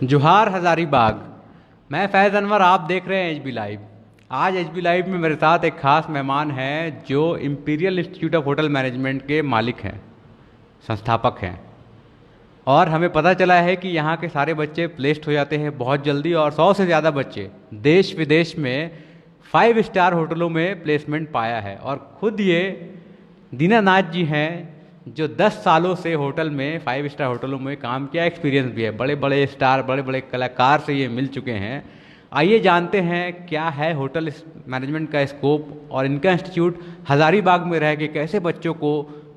जोहार हज़ारीबाग। मैं फैज़ अनवर, आप देख रहे हैं एचबी लाइव। आज एचबी लाइव में मेरे साथ एक ख़ास मेहमान हैं जो imperial Institute of Hotel management के मालिक हैं, संस्थापक हैं। और हमें पता चला है कि यहाँ के सारे बच्चे प्लेस्ड हो जाते हैं बहुत जल्दी, और 100 से ज़्यादा बच्चे देश विदेश में 5 स्टार होटलों में प्लेसमेंट पाया है। और ख़ुद ये दीनानाथ जी हैं जो 10 सालों से होटल में 5 स्टार होटलों में काम किया, एक्सपीरियंस भी है। बड़े बड़े स्टार, बड़े बड़े कलाकार से ये मिल चुके हैं। आइए जानते हैं क्या है होटल मैनेजमेंट का स्कोप, और इनका इंस्टीट्यूट हज़ारीबाग में रह के कैसे बच्चों को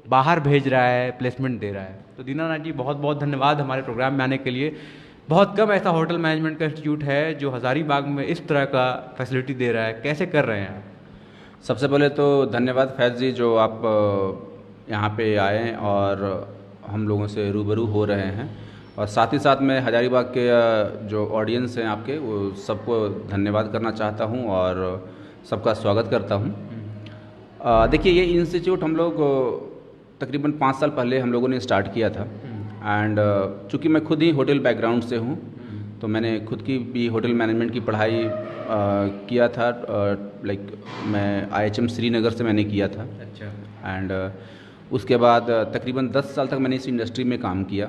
बाहर भेज रहा है, प्लेसमेंट दे रहा है। तो दीनानाथ जी, बहुत बहुत धन्यवाद हमारे प्रोग्राम में आने के लिए। बहुत कम ऐसा होटल मैनेजमेंट का इंस्टीट्यूट है जो हज़ारीबाग में इस तरह का फैसिलिटी दे रहा है। कैसे कर रहे हैं? सबसे पहले तो धन्यवाद फैज़ जी, जो आप यहाँ पे आए और हम लोगों से रूबरू हो रहे हैं। और साथ ही साथ मैं हज़ारीबाग के जो ऑडियंस हैं आपके, वो सबको धन्यवाद करना चाहता हूँ और सबका स्वागत करता हूँ। देखिए, ये इंस्टीट्यूट हम लोग तकरीबन 5 साल पहले हम लोगों ने स्टार्ट किया था। एंड चूँकि मैं खुद ही होटल बैकग्राउंड से हूँ, तो मैंने खुद की भी होटल मैनेजमेंट की पढ़ाई किया था। लाइक मैं IHM श्रीनगर से मैंने किया था। अच्छा। एंड उसके बाद तकरीबन 10 साल तक मैंने इस इंडस्ट्री में काम किया।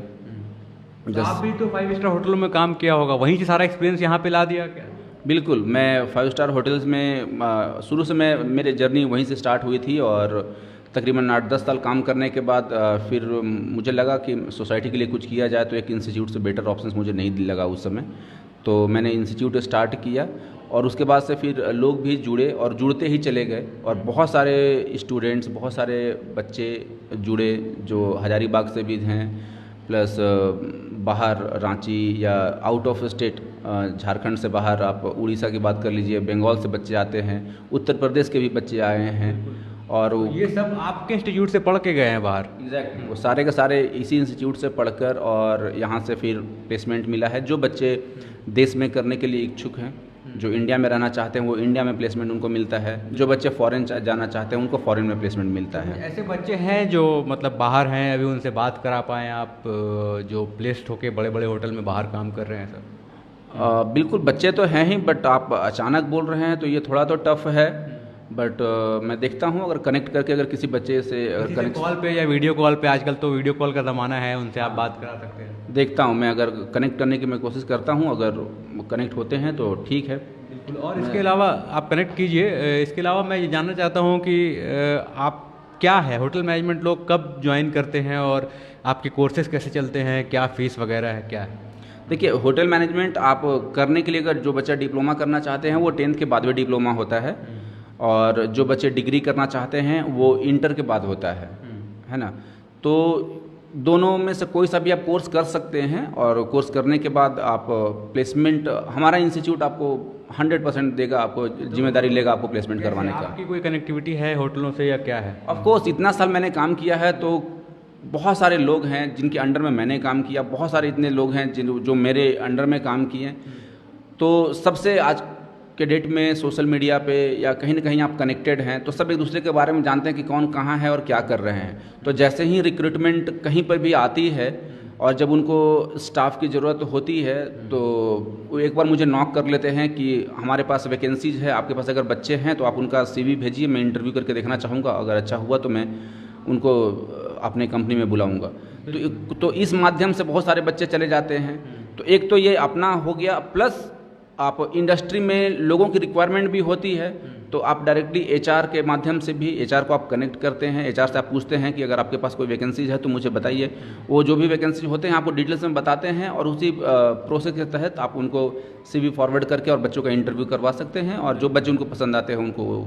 तो आप भी तो 5 स्टार होटलों में काम किया होगा, वहीं से सारा एक्सपीरियंस यहाँ पे ला दिया क्या? बिल्कुल, मैं 5 स्टार होटल्स में शुरू से मेरी जर्नी वहीं से स्टार्ट हुई थी। और तकरीबन 8-10 साल काम करने के बाद फिर मुझे लगा कि सोसाइटी के लिए कुछ किया जाए, तो एक इंस्टीट्यूट से बेटर ऑप्शंस मुझे नहीं लगा उस समय। तो मैंने इंस्टीट्यूट स्टार्ट किया और उसके बाद से फिर लोग भी जुड़े और जुड़ते ही चले गए। और बहुत सारे स्टूडेंट्स, बहुत सारे बच्चे जुड़े जो हज़ारीबाग से भी हैं, प्लस बाहर रांची या आउट ऑफ स्टेट, झारखंड से बाहर आप उड़ीसा की बात कर लीजिए, बंगाल से बच्चे आते हैं, उत्तर प्रदेश के भी बच्चे आए हैं। और तो ये सब आपके इंस्टीट्यूट से पढ़ के गए हैं बाहर? एग्जैक्टली, वो सारे के सारे इसी इंस्टीट्यूट से पढ़कर और यहाँ से फिर प्लेसमेंट मिला है। जो बच्चे देश में करने के लिए इच्छुक हैं, जो इंडिया में रहना चाहते हैं, वो इंडिया में प्लेसमेंट उनको मिलता है। जो बच्चे फॉरेन जाना चाहते हैं, उनको फॉरेन में प्लेसमेंट मिलता है। ऐसे बच्चे हैं जो मतलब बाहर हैं, अभी उनसे बात करा पाएँ आप, जो प्लेस्ड होके बड़े बड़े होटल में बाहर काम कर रहे हैं सर? बिल्कुल, बच्चे तो हैं ही, बट आप अचानक बोल रहे हैं तो ये थोड़ा तो टफ है। बट मैं देखता हूँ, अगर कनेक्ट करके अगर किसी बच्चे से कनेक्ट कॉल पे या वीडियो कॉल पे, आजकल तो वीडियो कॉल का ज़माना है, उनसे आप बात करा सकते हैं। देखता हूँ मैं, अगर कनेक्ट करने की मैं कोशिश करता हूँ, अगर कनेक्ट होते हैं तो ठीक है। बिल्कुल। और इसके अलावा आप कनेक्ट कीजिए। इसके अलावा मैं ये जानना चाहता हूँ कि आप क्या है, होटल मैनेजमेंट लोग कब ज्वाइन करते हैं और आपके कोर्सेज कैसे चलते हैं, क्या फ़ीस वगैरह है, क्या है? देखिए, होटल मैनेजमेंट आप करने के लिए अगर जो बच्चा डिप्लोमा करना चाहते हैं, वो 10th के बाद में डिप्लोमा होता है। और जो बच्चे डिग्री करना चाहते हैं, वो इंटर के बाद होता है ना। तो दोनों में से कोई सा भी आप कोर्स कर सकते हैं, और कोर्स करने के बाद आप प्लेसमेंट, हमारा इंस्टीट्यूट आपको 100% देगा, आपको जिम्मेदारी लेगा आपको प्लेसमेंट करवाने का। आपकी कोई कनेक्टिविटी है होटलों से या क्या है? ऑफ कोर्स, इतना साल मैंने काम किया है तो बहुत सारे लोग हैं जिनके अंडर में मैंने काम किया, बहुत सारे इतने लोग हैं जो मेरे अंडर में काम किए। तो सबसे आज के डेट में सोशल मीडिया पे या कहीं ना कहीं आप कनेक्टेड हैं, तो सब एक दूसरे के बारे में जानते हैं कि कौन कहाँ है और क्या कर रहे हैं। तो जैसे ही रिक्रूटमेंट कहीं पर भी आती है और जब उनको स्टाफ की ज़रूरत होती है, तो वो एक बार मुझे नॉक कर लेते हैं कि हमारे पास वैकेंसीज है, आपके पास अगर बच्चे हैं तो आप उनका CV भेजिए, मैं इंटरव्यू करके देखना चाहूँगा, अगर अच्छा हुआ तो मैं उनको अपने कंपनी में बुलाऊँगा। तो इस माध्यम से बहुत सारे बच्चे चले जाते हैं। तो एक तो ये अपना हो गया, प्लस आप इंडस्ट्री में लोगों की रिक्वायरमेंट भी होती है, तो आप डायरेक्टली HR के माध्यम से भी HR को आप कनेक्ट करते हैं। HR से आप पूछते हैं कि अगर आपके पास कोई वैकेंसीज है तो मुझे बताइए। वो जो भी वैकेंसी होते हैं आपको डिटेल्स में बताते हैं, और उसी प्रोसेस के तहत आप उनको CV फॉरवर्ड करके और बच्चों का इंटरव्यू करवा सकते हैं, और जो बच्चे उनको पसंद आते हैं उनको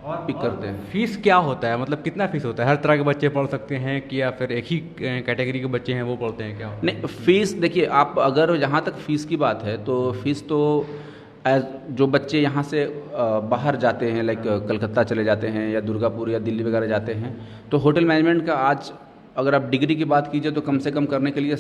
पिक करते हैं। फीस क्या होता है, मतलब कितना फीस होता है? हर तरह के बच्चे पढ़ सकते हैं कि या फिर एक ही कैटेगरी के बच्चे हैं वो पढ़ते हैं, क्या? नहीं, फ़ीस देखिए, आप अगर जहाँ तक फ़ीस की बात है तो फ़ीस तो जो बच्चे यहाँ से बाहर जाते हैं, लाइक कलकत्ता चले जाते हैं या दुर्गापुर या दिल्ली वगैरह जाते हैं, तो होटल मैनेजमेंट का आज अगर आप डिग्री की बात कीजिए तो कम से कम करने के लिए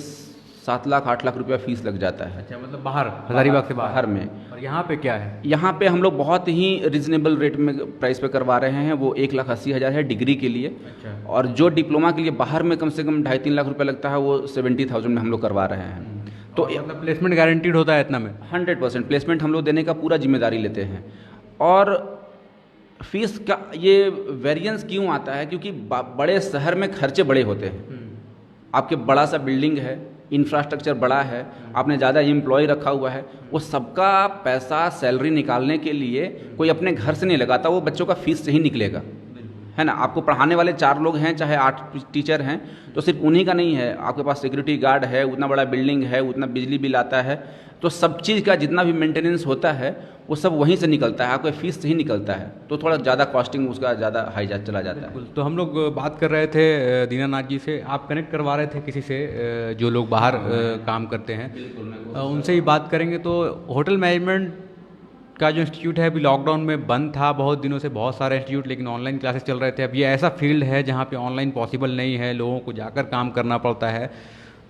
7 लाख 8 लाख रुपया फ़ीस लग जाता है। अच्छा, मतलब बाहर, हज़ारीबाग से बाहर में। और यहाँ पे क्या है? यहाँ पे हम लोग बहुत ही रिजनेबल रेट में प्राइस पे करवा रहे हैं। वो 1,80,000 है डिग्री के लिए। अच्छा। और जो डिप्लोमा के लिए बाहर में कम से कम 2.5-3 लाख रुपया लगता है, वो 70,000 में हम लोग करवा रहे हैं। तो मतलब प्लेसमेंट गारंटीड होता है इतना में? 100% प्लेसमेंट हम लोग देने का पूरा जिम्मेदारी लेते हैं। और फीस का ये वेरिएंस क्यों आता है, क्योंकि बड़े शहर में खर्चे बड़े होते हैं। आपके बड़ा सा बिल्डिंग है, इंफ्रास्ट्रक्चर बड़ा है, आपने ज़्यादा एम्प्लॉय रखा हुआ है, वो सबका पैसा सैलरी निकालने के लिए कोई अपने घर से नहीं लगाता, वो बच्चों का फीस से ही निकलेगा, है ना। आपको पढ़ाने वाले 4 लोग हैं, चाहे 8 टीचर हैं, तो सिर्फ उन्हीं का नहीं है, आपके पास सिक्योरिटी गार्ड है, उतना बड़ा बिल्डिंग है, उतना बिजली बिल आता है, तो सब चीज़ का जितना भी मेंटेनेंस होता है वो सब वहीं से निकलता है, आपके फीस से ही निकलता है, तो थोड़ा ज़्यादा कॉस्टिंग उसका ज़्यादा हाई चला जाता है। तो हम लोग बात कर रहे थे दीनानाथ जी से, आप कनेक्ट करवा रहे थे किसी से जो लोग बाहर काम करते हैं, उनसे ही बात करेंगे। तो होटल मैनेजमेंट का जो इंस्टीट्यूट है अभी लॉकडाउन में बंद था बहुत दिनों से, बहुत सारे इंस्टीट्यूट, लेकिन ऑनलाइन क्लासेस चल रहे थे। अब ये ऐसा फील्ड है जहाँ पे ऑनलाइन पॉसिबल नहीं है, लोगों को जाकर काम करना पड़ता है।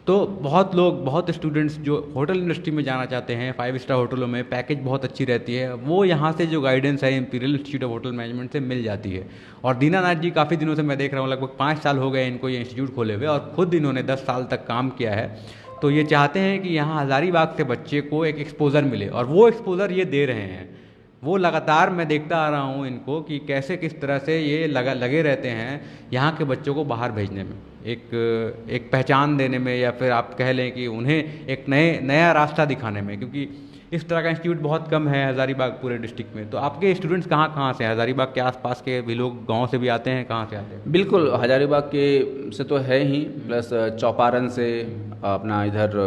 तो बहुत लोग, बहुत स्टूडेंट्स जो होटल इंडस्ट्री में जाना चाहते हैं, 5 स्टार होटलों में पैकेज बहुत अच्छी रहती है, वो यहाँ से जो गाइडेंस है Imperial Institute of Hotel management से मिल जाती है। और दीनानाथ जी काफ़ी दिनों से मैं देख रहा हूँ, लगभग 5 साल हो गए इनको ये इंस्टीट्यूट खोले हुए, और ख़ुद इन्होंने 10 साल तक काम किया है। तो ये चाहते हैं कि यहाँ हज़ारीबाग से बच्चे को एक एक्सपोज़र मिले, और वो एक्सपोज़र ये दे रहे हैं। वो लगातार मैं देखता आ रहा हूँ इनको कि कैसे किस तरह से ये लगे रहते हैं यहाँ के बच्चों को बाहर भेजने में, एक पहचान देने में, या फिर आप कह लें कि उन्हें एक नया रास्ता दिखाने में, क्योंकि इस तरह का इंस्टीट्यूट बहुत कम है हज़ारीबाग पूरे डिस्ट्रिक्ट में। तो आपके स्टूडेंट्स कहाँ से हैं? हज़ारीबाग के आसपास के भी लोग गांव से भी आते हैं, कहाँ से आते हैं? बिल्कुल, हज़ारीबाग के से तो है ही, प्लस चौपारण से, अपना इधर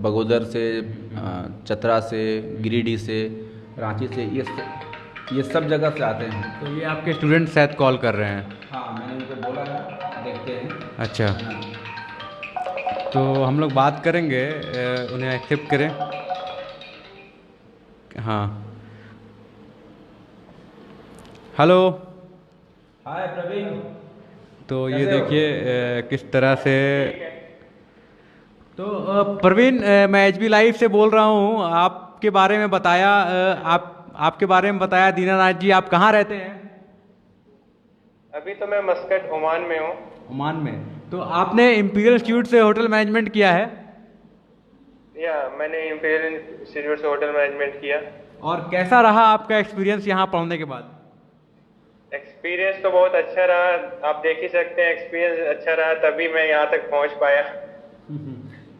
बगोदर से, चतरा से, गिरिडीह से, रांची से, ये सब जगह से आते हैं। तो ये आपके स्टूडेंट शायद कॉल कर रहे हैं? हाँ, मैंने उनको बोला है, देखते हैं। अच्छा, तो हम लोग बात करेंगे, उन्हें एक्सेप्ट करें। हाँ, हेलो। हाय प्रवीण। तो ये देखिए किस तरह से, तो प्रवीण, मैं एचबी लाइव से बोल रहा हूँ। आपके बारे में बताया, आपके बारे में बताया दीनानाथ जी, आप कहाँ रहते हैं? अभी तो मैं मस्कट ओमान में हूँ। ओमान में? तो आपने इंपीरियल इंस्टीट्यूट से होटल मैनेजमेंट किया है? या मैंने इंपीरियल इंस्टीट्यूट से होटल मैनेजमेंट किया। और कैसा रहा आपका एक्सपीरियंस यहाँ पढ़ने के बाद? एक्सपीरियंस तो बहुत अच्छा रहा, आप देख ही सकते हैं, एक्सपीरियंस अच्छा रहा तभी मैं यहाँ तक पहुँच पाया।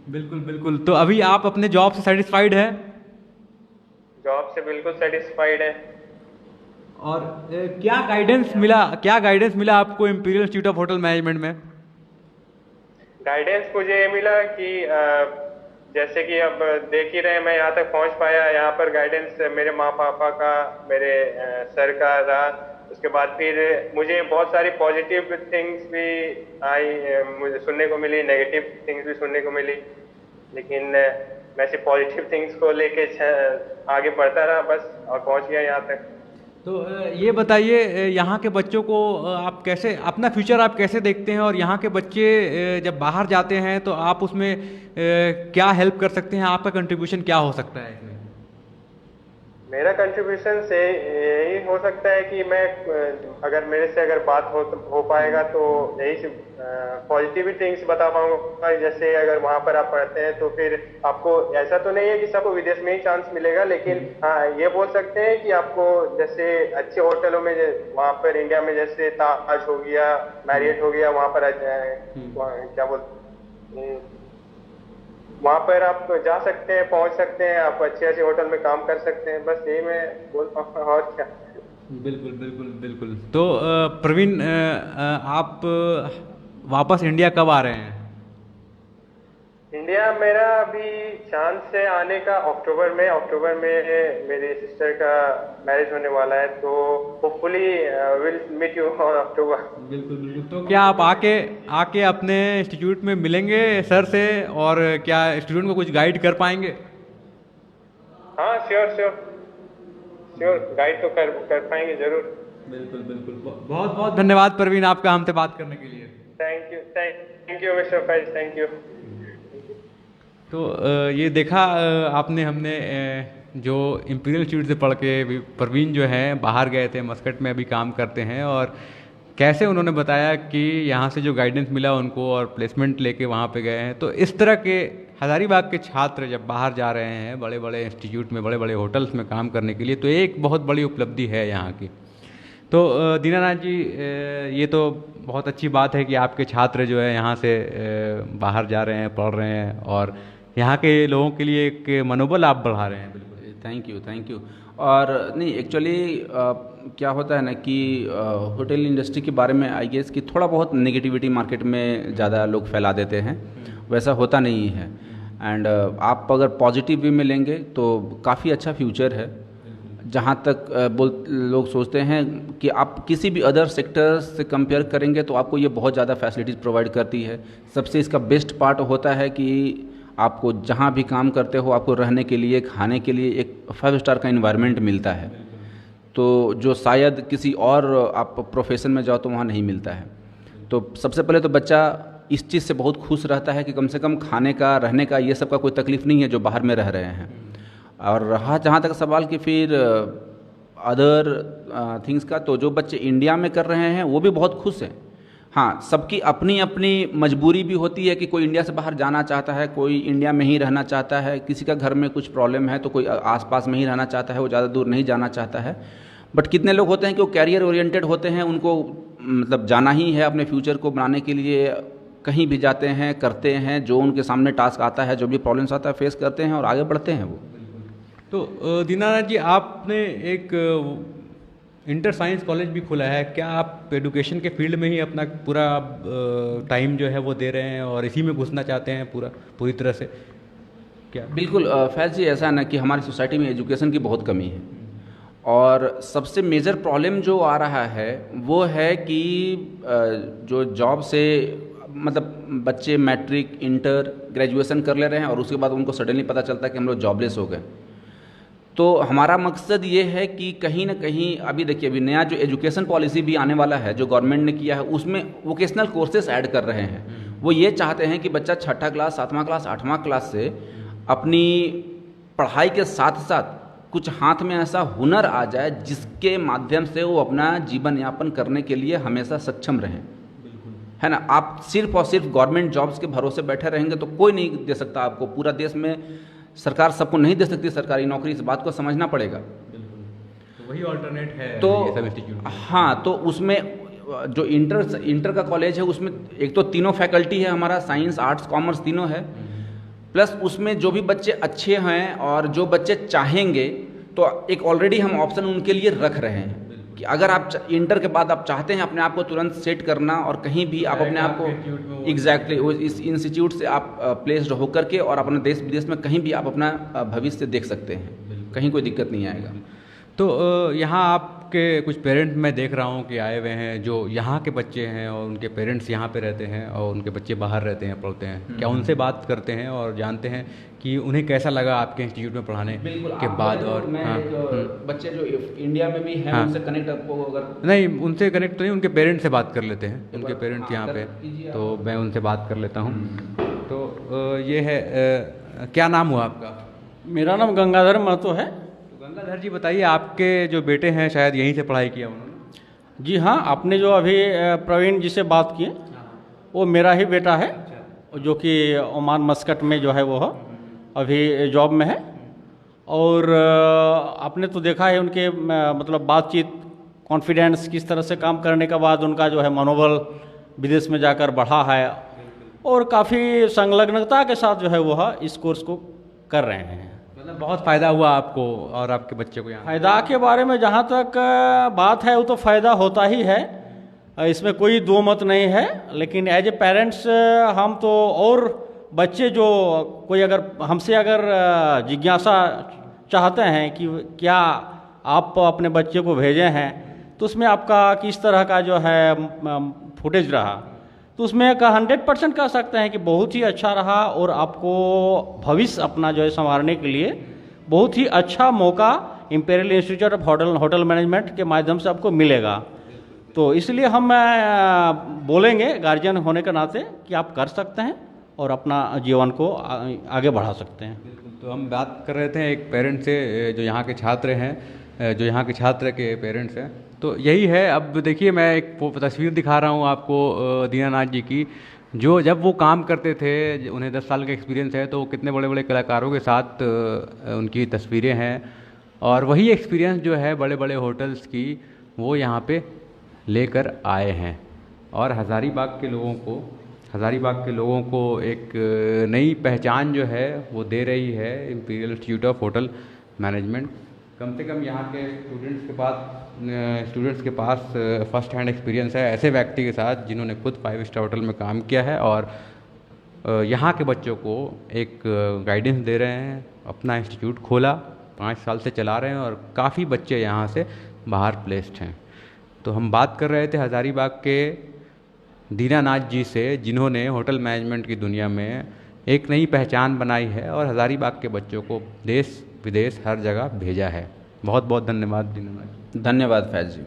बिल्कुल बिल्कुल। तो अभी आप अपने जॉब से सेटिस्फाइड है? जॉब से बिल्कुल सेटिस्फाइड है। और क्या गाइडेंस मिला आपको imperial Institute of Hotel management में? गाइडेंस मुझे ये मिला कि जैसे कि अब देख ही रहे, मैं यहाँ तक पहुँच पाया। यहाँ पर गाइडेंस मेरे माँ पापा का, मेरे सर का रहा। उसके बाद फिर मुझे बहुत सारी पॉजिटिव थिंग्स भी मुझे सुनने को मिली, नेगेटिव थिंग्स भी सुनने को मिली, लेकिन मैं सिर्फ पॉजिटिव थिंग्स को लेके आगे बढ़ता रहा बस, और पहुंच गया यहाँ तक। तो ये बताइए, यहाँ के बच्चों को आप कैसे, अपना फ्यूचर आप कैसे देखते हैं, और यहाँ के बच्चे जब बाहर जाते हैं तो आप उसमें क्या हेल्प कर सकते हैं, आपका कंट्रीब्यूशन क्या हो सकता है इसमें? मेरा कंट्रीब्यूशन से यही हो सकता है कि मैं, अगर मेरे से अगर बात हो पाएगा तो यही पॉजिटिव थिंग्स बता पाऊंगा। जैसे अगर वहाँ पर आप पढ़ते हैं तो फिर आपको ऐसा तो नहीं है कि सबको विदेश में ही चांस मिलेगा, लेकिन हाँ ये बोल सकते हैं कि आपको जैसे अच्छे होटलों में, वहाँ पर इंडिया में जैसे ताज हो गया, मैरियट हो गया, वहाँ पर क्या बोलते, वहाँ पर आप जा सकते हैं, पहुँच सकते हैं, आप अच्छे अच्छे होटल में काम कर सकते हैं। बस यही मैं बोल पाऊँ, और क्या। बिल्कुल बिल्कुल बिल्कुल। तो प्रवीण, आप वापस इंडिया कब आ रहे हैं? इंडिया मेरा अभी चांस से आने का अक्टूबर में मेरी सिस्टर का मैरिज होने वाला है, तो hopefully will meet you on October. बिल्कुल बिल्कुल। तो क्या आप आके अपने इंस्टीट्यूट में मिलेंगे सर से, और क्या स्टूडेंट को कुछ गाइड कर पाएंगे? हाँ, श्योर गाइड तो कर पाएंगे जरूर। बिल्कुल बिल्कुल। बहुत बहुत धन्यवाद प्रवीण, आपका हमसे बात करने के लिए। Thank you mister Faiz, thank you. तो ये देखा आपने, हमने जो इंपीरियल इंस्टीट्यूट से पढ़ के प्रवीण जो हैं बाहर गए थे, मस्कट में अभी काम करते हैं, और कैसे उन्होंने बताया कि यहाँ से जो गाइडेंस मिला उनको और प्लेसमेंट लेके वहाँ पे गए हैं। तो इस तरह के हज़ारीबाग के छात्र जब बाहर जा रहे हैं बड़े बड़े इंस्टीट्यूट में, बड़े बड़े होटल्स में काम करने के लिए, तो एक बहुत बड़ी उपलब्धि है यहाँ की। तो दीनानाथ जी, ये तो बहुत अच्छी बात है कि आपके छात्र जो है यहाँ से बाहर जा रहे हैं, पढ़ रहे हैं और यहाँ के लोगों के लिए एक मनोबल आप बढ़ा रहे हैं। बिल्कुल, थैंक यू। और नहीं, एक्चुअली क्या होता है ना कि होटल इंडस्ट्री के बारे में आई गेस कि थोड़ा बहुत नेगेटिविटी मार्केट में ज़्यादा लोग फैला देते हैं, वैसा होता नहीं है। एंड आप अगर पॉजिटिव वे में लेंगे तो काफ़ी अच्छा फ्यूचर है। जहाँ तक लोग सोचते हैं कि आप किसी भी अदर सेक्टर से कंपेयर करेंगे तो आपको ये बहुत ज़्यादा फैसिलिटीज़ प्रोवाइड करती है। सबसे इसका बेस्ट पार्ट होता है कि आपको जहाँ भी काम करते हो आपको रहने के लिए, खाने के लिए एक 5 स्टार का इन्वायरमेंट मिलता है, तो जो शायद किसी और आप प्रोफेशन में जाओ तो वहाँ नहीं मिलता है। तो सबसे पहले तो बच्चा इस चीज़ से बहुत खुश रहता है कि कम से कम खाने का, रहने का, ये सब का कोई तकलीफ़ नहीं है जो बाहर में रह रहे हैं। और रहा जहाँ तक सवाल कि फिर अदर थिंग्स का, तो जो बच्चे इंडिया में कर रहे हैं वो भी बहुत खुश हैं। हाँ, सबकी अपनी अपनी मजबूरी भी होती है कि कोई इंडिया से बाहर जाना चाहता है, कोई इंडिया में ही रहना चाहता है, किसी का घर में कुछ प्रॉब्लम है तो कोई आसपास में ही रहना चाहता है, वो ज़्यादा दूर नहीं जाना चाहता है। बट कितने लोग होते हैं कि वो कैरियर ओरिएंटेड होते हैं, उनको मतलब जाना ही है अपने फ्यूचर को बनाने के लिए, कहीं भी जाते हैं, करते हैं, जो उनके सामने टास्क आता है, जो भी प्रॉब्लम्स आता है फेस करते हैं और आगे बढ़ते हैं वो। तो दीनानाथ जी, आपने एक इंटर साइंस कॉलेज भी खोला है, क्या आप एजुकेशन के फील्ड में ही अपना पूरा टाइम जो है वो दे रहे हैं और इसी में घुसना चाहते हैं पूरी तरह से क्या? बिल्कुल फैज़ जी, ऐसा है ना कि हमारी सोसाइटी में एजुकेशन की बहुत कमी है और सबसे मेजर प्रॉब्लम जो आ रहा है वो है कि जो जॉब से मतलब बच्चे मैट्रिक, इंटर, ग्रेजुएशन कर ले रहे हैं और उसके बाद उनको सडनली पता चलता है कि हम लोग जॉबलेस हो गए। तो हमारा मकसद ये है कि कहीं ना कहीं अभी देखिए, अभी नया जो एजुकेशन पॉलिसी भी आने वाला है जो गवर्नमेंट ने किया है, उसमें वोकेशनल कोर्सेज ऐड कर रहे हैं। वो ये चाहते हैं कि बच्चा 6ठा क्लास, 7वां क्लास, 8वां क्लास से अपनी पढ़ाई के साथ साथ कुछ हाथ में ऐसा हुनर आ जाए जिसके माध्यम से वो अपना जीवन यापन करने के लिए हमेशा सक्षम रहें, है ना। आप सिर्फ और सिर्फ गवर्नमेंट जॉब्स के भरोसे बैठे रहेंगे तो कोई नहीं दे सकता आपको। पूरा देश में सरकार सबको नहीं दे सकती सरकारी नौकरी, इस बात को समझना पड़ेगा। तो वही ऑल्टरनेट है तो ये सब इंस्टीट्यूट। हाँ, तो उसमें जो इंटर का कॉलेज है उसमें एक तो तीनों फैकल्टी है हमारा, साइंस, आर्ट्स, कॉमर्स तीनों है। प्लस उसमें जो भी बच्चे अच्छे हैं और जो बच्चे चाहेंगे तो एक ऑलरेडी हम ऑप्शन उनके लिए रख रहे हैं कि अगर आप इंटर के बाद आप चाहते हैं अपने आप को तुरंत सेट करना और कहीं भी आप अपने आप को एग्जैक्टली इस इंस्टीट्यूट से आप प्लेस्ड होकर के और अपने देश विदेश में कहीं भी आप अपना भविष्य देख सकते हैं, कहीं कोई दिक्कत नहीं आएगा। तो यहाँ आपके कुछ पेरेंट्स मैं देख रहा हूँ कि आए हुए हैं जो यहाँ के बच्चे हैं और उनके पेरेंट्स यहाँ पे रहते हैं और उनके बच्चे बाहर रहते हैं, पढ़ते हैं। क्या उनसे बात करते हैं और जानते हैं कि उन्हें कैसा लगा आपके इंस्टीट्यूट में पढ़ाने के बाद? और मैं बच्चे जो इंडिया में भी हैं उनसे कनेक्ट आपको अगर नहीं, उनसे कनेक्ट तो नहीं, उनके पेरेंट्स से बात कर लेते हैं। उनके पेरेंट्स यहाँ पे, तो मैं उनसे बात कर लेता हूँ। तो ये है, क्या नाम हुआ आपका? मेरा नाम गंगाधर महतो है। गंगाधर जी, बताइए, आपके जो बेटे हैं शायद यहीं से पढ़ाई किया उन्होंने? जी हाँ, आपने जो अभी प्रवीण जी से बात की वो मेरा ही बेटा है, जो कि ओमान मस्कट में जो है वो अभी जॉब में है। और आपने तो देखा है उनके मतलब बातचीत, कॉन्फिडेंस, किस तरह से काम करने के बाद उनका जो है मनोबल विदेश में जाकर बढ़ा है और काफ़ी संलग्नता के साथ जो है वो इस कोर्स को कर रहे हैं। मतलब बहुत फ़ायदा हुआ आपको और आपके बच्चे को यहाँ? फ़ायदा के बारे में जहाँ तक बात है वो तो फ़ायदा होता ही है, इसमें कोई दो मत नहीं है। लेकिन एज ए पेरेंट्स हम तो, और बच्चे जो कोई अगर हमसे अगर जिज्ञासा चाहते हैं कि क्या आप अपने बच्चे को भेजे हैं तो उसमें आपका किस तरह का जो है फुटेज रहा, तो उसमें 100% कह सकते हैं कि बहुत ही अच्छा रहा और आपको भविष्य अपना जो है संवारने के लिए बहुत ही अच्छा मौका imperial Institute of Hotel management के माध्यम से आपको मिलेगा। तो इसलिए हम बोलेंगे गार्जियन होने के नाते कि आप कर सकते हैं और अपना जीवन को आगे बढ़ा सकते हैं। बिल्कुल। तो हम बात कर रहे थे एक पेरेंट से जो यहाँ के छात्र हैं, जो यहाँ के छात्र के पेरेंट्स हैं। तो यही है। अब देखिए मैं एक तस्वीर दिखा रहा हूँ आपको दीनानाथ जी की, जो जब वो काम करते थे, उन्हें 10 साल का एक्सपीरियंस है, तो कितने बड़े बड़े कलाकारों के साथ उनकी तस्वीरें हैं। और वही एक्सपीरियंस जो है बड़े बड़े होटल्स की वो यहाँ पे लेकर आए हैं और हज़ारीबाग के लोगों को एक नई पहचान जो है वो दे रही है Imperial Institute of Hotel Management. कम से कम यहाँ के स्टूडेंट्स के पास फर्स्ट हैंड एक्सपीरियंस है ऐसे व्यक्ति के साथ जिन्होंने खुद 5 स्टार होटल में काम किया है और यहाँ के बच्चों को एक गाइडेंस दे रहे हैं। अपना इंस्टीट्यूट खोला, 5 साल से चला रहे हैं और काफ़ी बच्चे यहाँ से बाहर प्लेस्ड हैं। तो हम बात कर रहे थे हज़ारीबाग के दीनानाथ जी से, जिन्होंने होटल मैनेजमेंट की दुनिया में एक नई पहचान बनाई है और हज़ारीबाग के बच्चों को देश विदेश हर जगह भेजा है। बहुत बहुत धन्यवाद दीनानाथ जी। धन्यवाद फैज़ जी।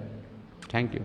Thank you.